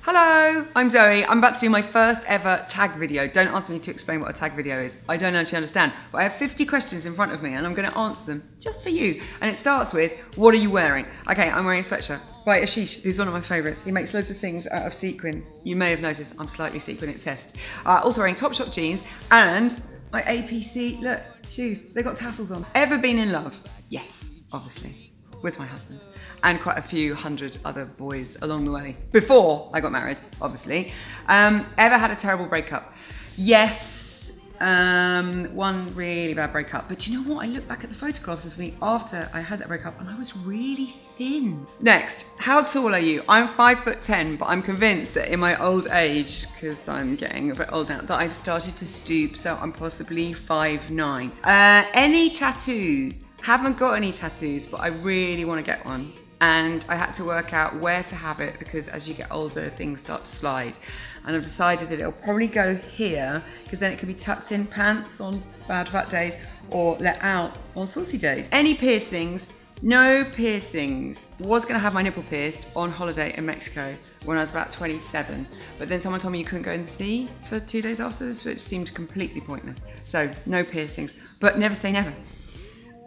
Hello, I'm Zoe. I'm about to do my first ever tag video. Don't ask me to explain what a tag video is. I don't actually understand. But I have 50 questions in front of me and I'm going to answer them just for you. And it starts with, what are you wearing? Okay, I'm wearing a sweatshirt by Ashish, who's one of my favourites. He makes loads of things out of sequins. You may have noticed I'm slightly sequin obsessed. Also wearing Topshop jeans and my APC, look, shoes. They've got tassels on. Ever been in love? Yes, obviously, with my husband. And quite a few hundred other boys along the way. Before I got married, obviously. Ever had a terrible breakup? Yes, one really bad breakup. But you know what? I look back at the photographs of me after I had that breakup and I was really thin. Next, how tall are you? I'm 5'10", but I'm convinced that in my old age, because I'm getting a bit old now, that I've started to stoop, so I'm possibly 5'9". Any tattoos? Haven't got any tattoos, but I really want to get one. And I had to work out where to have it because as you get older, things start to slide. And I've decided that it'll probably go here because then it can be tucked in pants on bad fat days or let out on saucy days. Any piercings? No piercings. Was gonna have my nipple pierced on holiday in Mexico when I was about 27. But then someone told me you couldn't go in the sea for 2 days afterwards, which seemed completely pointless. So no piercings, but never say never.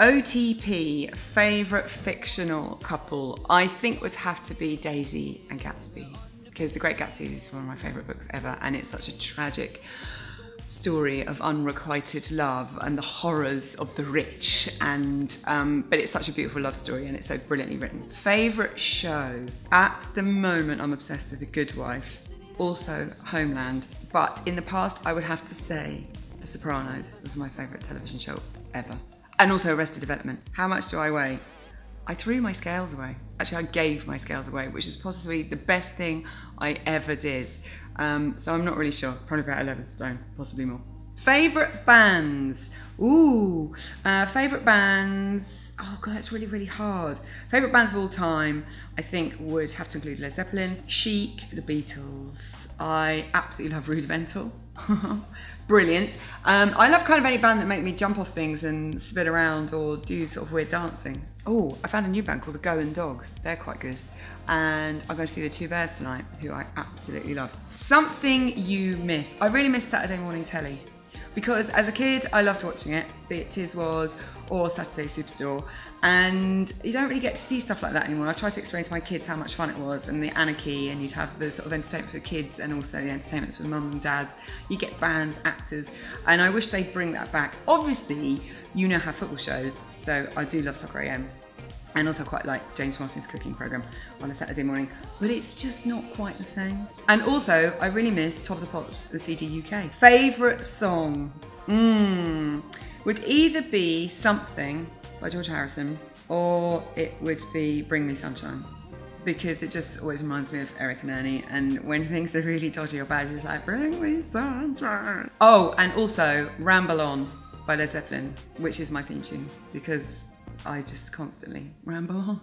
OTP, favourite fictional couple, I think would have to be Daisy and Gatsby, because The Great Gatsby is one of my favourite books ever, and it's such a tragic story of unrequited love and the horrors of the rich, and but it's such a beautiful love story and it's so brilliantly written. Favourite show? At the moment I'm obsessed with The Good Wife, also Homeland, but in the past I would have to say The Sopranos was my favourite television show ever. And also Arrested Development. How much do I weigh? I threw my scales away. Actually, I gave my scales away, which is possibly the best thing I ever did. So I'm not really sure. Probably about 11 stone, possibly more. Favourite bands? Ooh, favourite bands. Oh God, that's really, really hard. Favourite bands of all time, I think would have to include Led Zeppelin, Chic, The Beatles. I absolutely love Rudimental. Brilliant. I love kind of any band that make me jump off things and spin around or do sort of weird dancing. Oh, I found a new band called the Going Dogs. They're quite good. And I'm going to see the Two Bears tonight, who I absolutely love. Something you miss. I really miss Saturday morning telly. Because as a kid, I loved watching it, be it Tiz Was or Saturday Superstore. And you don't really get to see stuff like that anymore. I try to explain to my kids how much fun it was and the anarchy, and you'd have the sort of entertainment for the kids and also the entertainments for the mums and dads. You get bands, actors, and I wish they'd bring that back. Obviously, you now have football shows, so I do love Soccer AM. And also quite like James Martin's cooking programme on a Saturday morning, but it's just not quite the same. And also, I really miss Top of the Pops, the CD UK. Favourite song? Would either be Something by George Harrison, or it would be Bring Me Sunshine, because it just always reminds me of Eric and Ernie, and when things are really dodgy or bad, you're just like, bring me sunshine. Oh, and also Ramble On by Led Zeppelin, which is my theme tune, because I just constantly ramble on.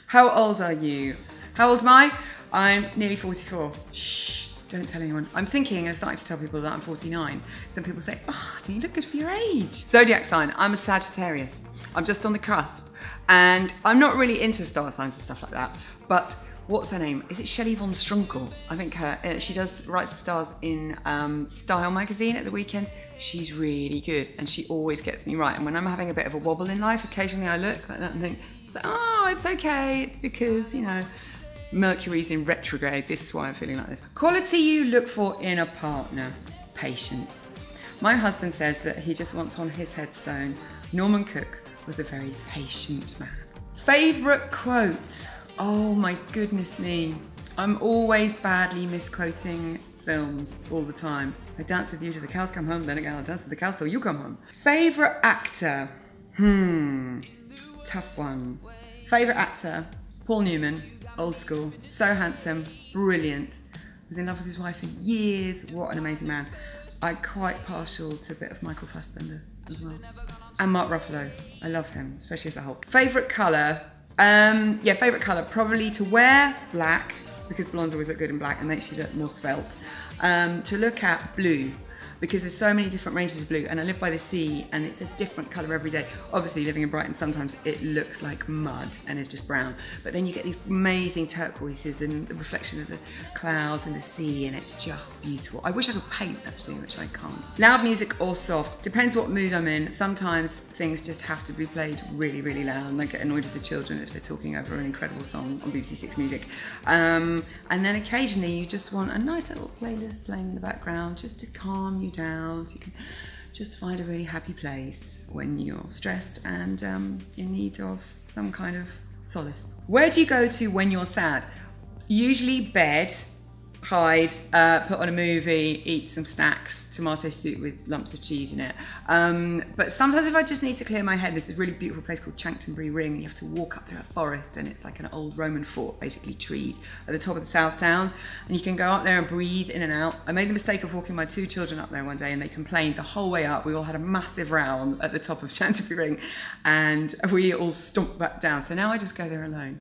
How old are you? How old am I? I'm nearly 44. Shh, don't tell anyone. I'm thinking of starting to tell people that I'm 49. Some people say, oh, do you look good for your age? Zodiac sign, I'm a Sagittarius. I'm just on the cusp. And I'm not really into star signs and stuff like that, but what's her name? Is it Shelley Von Strunkel? I think she writes the stars in Style magazine at the weekends. She's really good and she always gets me right. And when I'm having a bit of a wobble in life, occasionally I look like that and think, oh, it's okay. It's because, you know, Mercury's in retrograde. This is why I'm feeling like this. Quality you look for in a partner? Patience. My husband says that he just wants on his headstone, Norman Cook was a very patient man. Favourite quote? Oh my goodness me. I'm always badly misquoting films all the time. I dance with you till the cows come home, then again I'll dance with the cows till you come home. Favourite actor? Tough one. Favourite actor? Paul Newman, old school, so handsome, brilliant. Was in love with his wife for years, what an amazing man. I'm quite partial to a bit of Michael Fassbender as well. And Mark Ruffalo, I love him, especially as a Hulk. Favourite colour? Yeah, favourite colour, probably to wear black, because blondes always look good in black and makes you look more svelte. To look at blue, because there's so many different ranges of blue, and I live by the sea and it's a different colour every day. Obviously living in Brighton sometimes it looks like mud and it's just brown, but then you get these amazing turquoises and the reflection of the clouds and the sea, and it's just beautiful. I wish I could paint actually, which I can't. Loud music or soft, depends what mood I'm in. Sometimes things just have to be played really, really loud, and I get annoyed with the children if they're talking over an incredible song on BBC Six Music. And then occasionally you just want a nice little playlist playing in the background just to calm you down, so you can just find a really happy place when you're stressed and in need of some kind of solace. Where do you go to when you're sad? Usually bed, hide, put on a movie, eat some snacks, tomato soup with lumps of cheese in it. But sometimes if I just need to clear my head, there's a really beautiful place called Chanctonbury Ring. You have to walk up through a forest, and it's like an old Roman fort, basically trees at the top of the South Downs, and you can go up there and breathe in and out. I made the mistake of walking my 2 children up there one day, and they complained the whole way up. We all had a massive row at the top of Chanctonbury Ring, and we all stomped back down. So now I just go there alone.